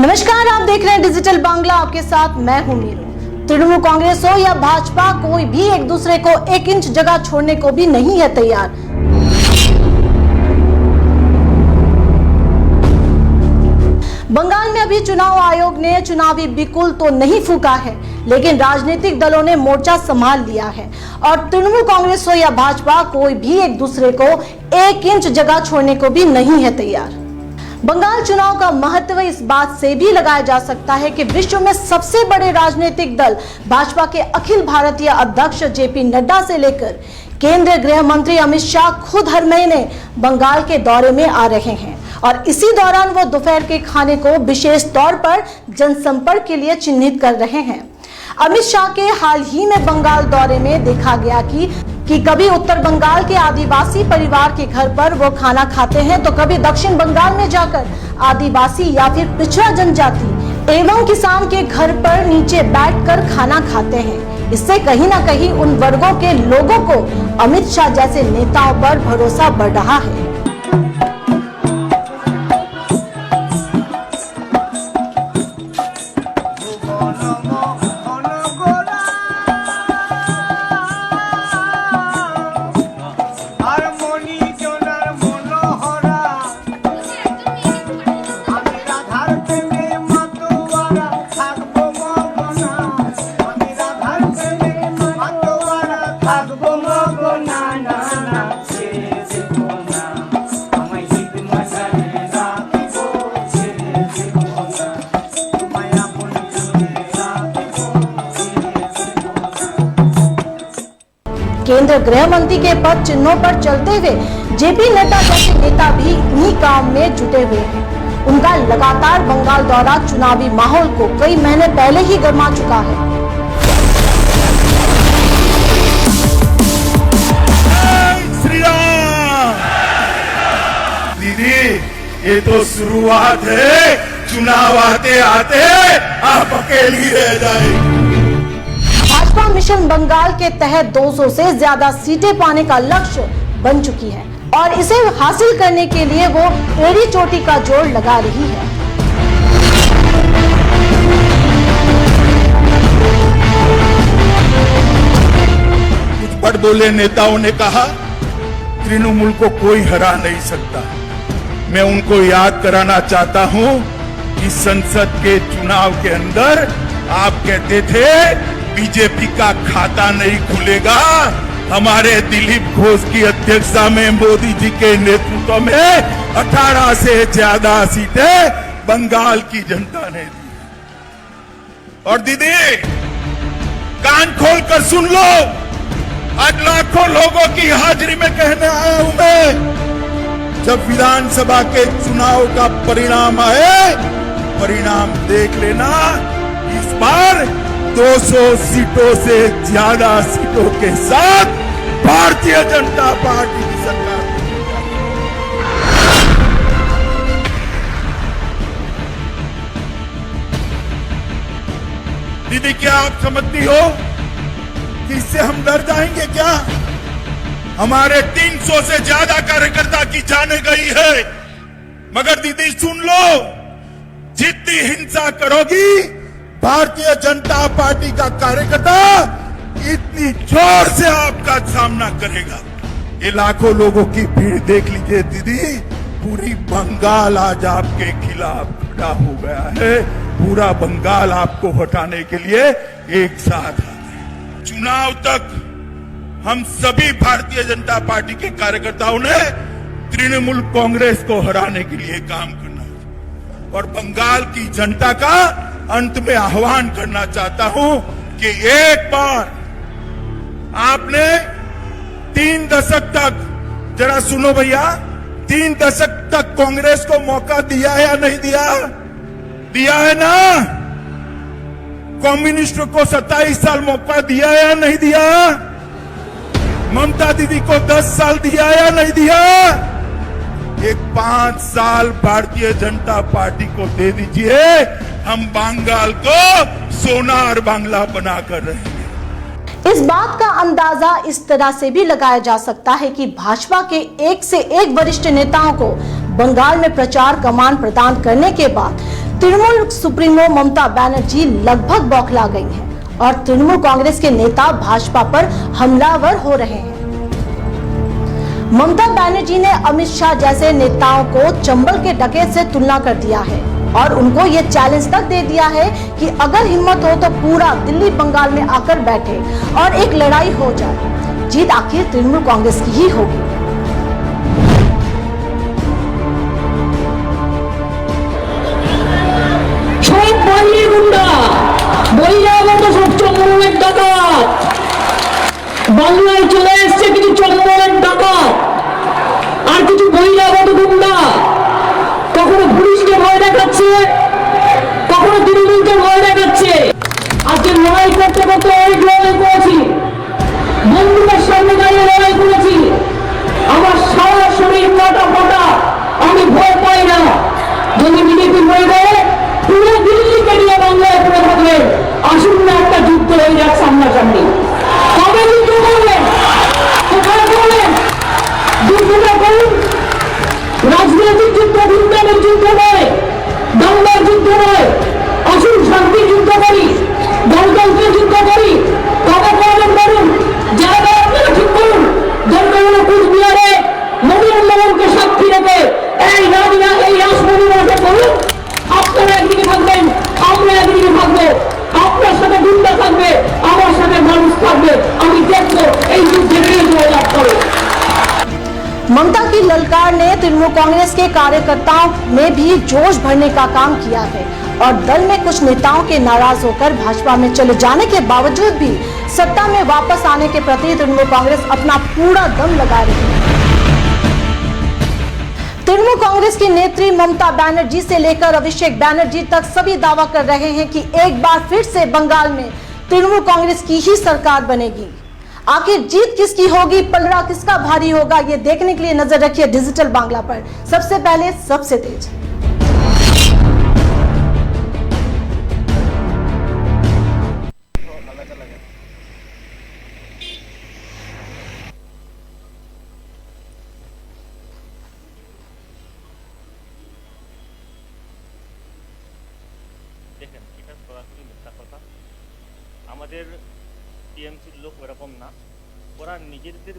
नमस्कार, आप देख रहे हैं डिजिटल बांग्ला। आपके साथ मैं हूं मीरू। तृणमूल कांग्रेस हो या भाजपा, कोई भी एक दूसरे को 1 इंच जगह छोड़ने को भी नहीं है तैयार। बंगाल में अभी चुनाव आयोग ने चुनावी बिगुल तो नहीं फूका है, लेकिन राजनीतिक दलों ने मोर्चा संभाल लिया है और तृणमूल कांग्रेस हो या भाजपा, कोई भी एक दूसरे को 1 इंच जगह छोड़ने को भी नहीं है तैयार। बंगाल चुनाव का महत्व इस बात से भी लगाया जा सकता है कि विश्व में सबसे बड़े राजनीतिक दल भाजपा के अखिल भारतीय अध्यक्ष जेपी नड्डा से लेकर केंद्रीय गृह मंत्री अमित शाह खुद हर महीने बंगाल के दौरे में आ रहे हैं और इसी दौरान वो दोपहर के खाने को विशेष तौर पर जनसंपर्क के लिए चिन्हित कर रहे हैं। अमित शाह के हाल ही में बंगाल दौरे में देखा गया कि कभी उत्तर बंगाल के आदिवासी परिवार के घर पर वो खाना खाते हैं, तो कभी दक्षिण बंगाल में जाकर आदिवासी या फिर पिछड़ा जनजाति एवं किसान के घर पर नीचे बैठकर खाना खाते हैं। इससे कहीं ना कहीं उन वर्गों के लोगों को अमित शाह जैसे नेताओं पर भरोसा बढ़ रहा है। केंद्रीय गृह मंत्री के पद चिन्हों पर चलते हुए जेपी नड्डा जैसे नेता भी इन्हीं काम में जुटे हुए हैं। उनका लगातार बंगाल दौरा चुनावी माहौल को कई महीने पहले ही गरमा चुका है। श्री राम। दीदी, ये तो शुरुआत है, चुनाव आते आते आप अकेली रह जाएगी। भाजपा मिशन बंगाल के तहत 200 से ज्यादा सीटें पाने का लक्ष्य बन चुकी है और इसे हासिल करने के लिए वो एड़ी चोटी का जोर लगा रही है। कुछ बड़ बोले नेताओं ने कहा तृणमूल को कोई हरा नहीं सकता। मैं उनको याद कराना चाहता हूं कि संसद के चुनाव के अंदर आप कहते थे बीजेपी का खाता नहीं खुलेगा। हमारे दिलीप घोष की अध्यक्षता में मोदी जी के नेतृत्व में 18 से ज्यादा सीटें बंगाल की जनता ने दी। और दीदी, कान खोल कर सुन लो, आज लाखों लोगों की हाजिरी में कहने आया हूं मैं, जब विधानसभा के चुनाव का परिणाम आए, परिणाम देख लेना, इस बार 200 सीटों से ज्यादा सीटों के साथ भारतीय जनता पार्टी की सरकार। दीदी, क्या आप समझती हो कि इससे हम डर जाएंगे क्या? हमारे 300 से ज्यादा कार्यकर्ता की जाने गई है, मगर दीदी सुन लो, जितनी हिंसा करोगी भारतीय जनता पार्टी का कार्यकर्ता इतनी जोर से आपका सामना करेगा। ये लाखों लोगों की भीड़ देख लीजिए दीदी, पूरी बंगाल आज आपके खिलाफ खड़ा हो गया है। पूरा बंगाल आपको हटाने के लिए एक साथ आ गया। चुनाव तक हम सभी भारतीय जनता पार्टी के कार्यकर्ताओं ने तृणमूल कांग्रेस को हराने के लिए काम करना है और बंगाल की जनता का अंत में आह्वान करना चाहता हूं कि एक बार आपने 3 दशक तक, जरा सुनो भैया, 3 दशक तक कांग्रेस को मौका दिया है या नहीं दिया? दिया है ना? कम्युनिस्टों को 27 साल मौका दिया है या नहीं दिया? ममता दीदी को 10 साल दिया है या नहीं दिया? एक 5 साल भारतीय जनता पार्टी को दे दीजिए, हम बंगाल को सोनार बांग्ला बनाकर रहेंगे। इस बात का अंदाजा इस तरह से भी लगाया जा सकता है कि भाजपा के एक से एक वरिष्ठ नेताओं को बंगाल में प्रचार कमान प्रदान करने के बाद तृणमूल सुप्रीमो ममता बनर्जी लगभग बौखला गई हैं और तृणमूल कांग्रेस के नेता भाजपा पर हमलावर हो रहे हैं। ममता बनर्जी ने अमित शाह जैसे नेताओं को चंबल के डकैत से तुलना कर दिया है और उनको ये चैलेंज तक दे दिया है कि अगर हिम्मत हो तो पूरा दिल्ली बंगाल में आकर बैठे और एक लड़ाई हो जाए। जीत आखिर तृणमूल कांग्रेस की ही होगी। বাংলায় চলে এসছে কিছু চম্বলের ডাকাত আর কিছু বহিরাগত গুন্ডা, কখনো পুলিশকে ভয় দেখাচ্ছে, কখনো তৃণমূলকে ভয় দেখাচ্ছে। আজকে লড়াই করতে করতে অনেক লড়াই করেছি, বন্দুকের সামনে দাঁড়িয়ে লড়াই করেছি, আমার সারা শরীর কাটা ফাটা, আমি ভয় পাই না। যদি বিজেপি হয়ে গেলে পুরো দিল্লিকে নিয়ে বাংলায় পড়ে থাকবে। আসুন না একটা যুদ্ধ হয়ে যাক সামনাসামনি। কবে যুদ্ধ করবেন, কোথায় করবেন? যুদ্ধটা করুন, রাজনৈতিক যুদ্ধ, গুন্ডাদের যুদ্ধ নয়, দাঙ্গার যুদ্ধ নয়। আসুন শান্তি যুদ্ধ করি, গণতন্ত্রের যুদ্ধ করি। কবে করবেন বলুন, জায়গা আপনারা ঠিক করুন। দরকার হলো কুচবিহারে মনির মোহনকে সাক্ষী রেখে এই রাসমণিমাকে করুন। আপনারা একদিকে থাকবেন, আমরা একদিকে থাকবো, আপনার সাথে গুন্ডা থাকবে, আমার সাথে মানুষ থাকবে। আমি দেখবো এই যুদ্ধে কে জয়লাভ করে। ममता की ललकार ने तृणमूल कांग्रेस के कार्यकर्ताओं में भी जोश भरने का काम किया है और दल में कुछ नेताओं के नाराज होकर भाजपा में चले जाने के बावजूद भी सत्ता में वापस आने के प्रति तृणमूल कांग्रेस अपना पूरा दम लगा रही है। तृणमूल कांग्रेस की नेत्री ममता बनर्जी से लेकर अभिषेक बनर्जी तक सभी दावा कर रहे हैं कि एक बार फिर से बंगाल में तृणमूल कांग्रेस की ही सरकार बनेगी। आखिर जीत किसकी होगी, पलड़ा किसका भारी होगा, ये देखने के लिए नजर रखिए डिजिटल बांग्ला पर। सबसे पहले सबसे तेज। দেখেন, এটা সরাসরি মিথ্যা কথা। আমাদের টিএমসির লোক এরকম না, ওরা নিজেদের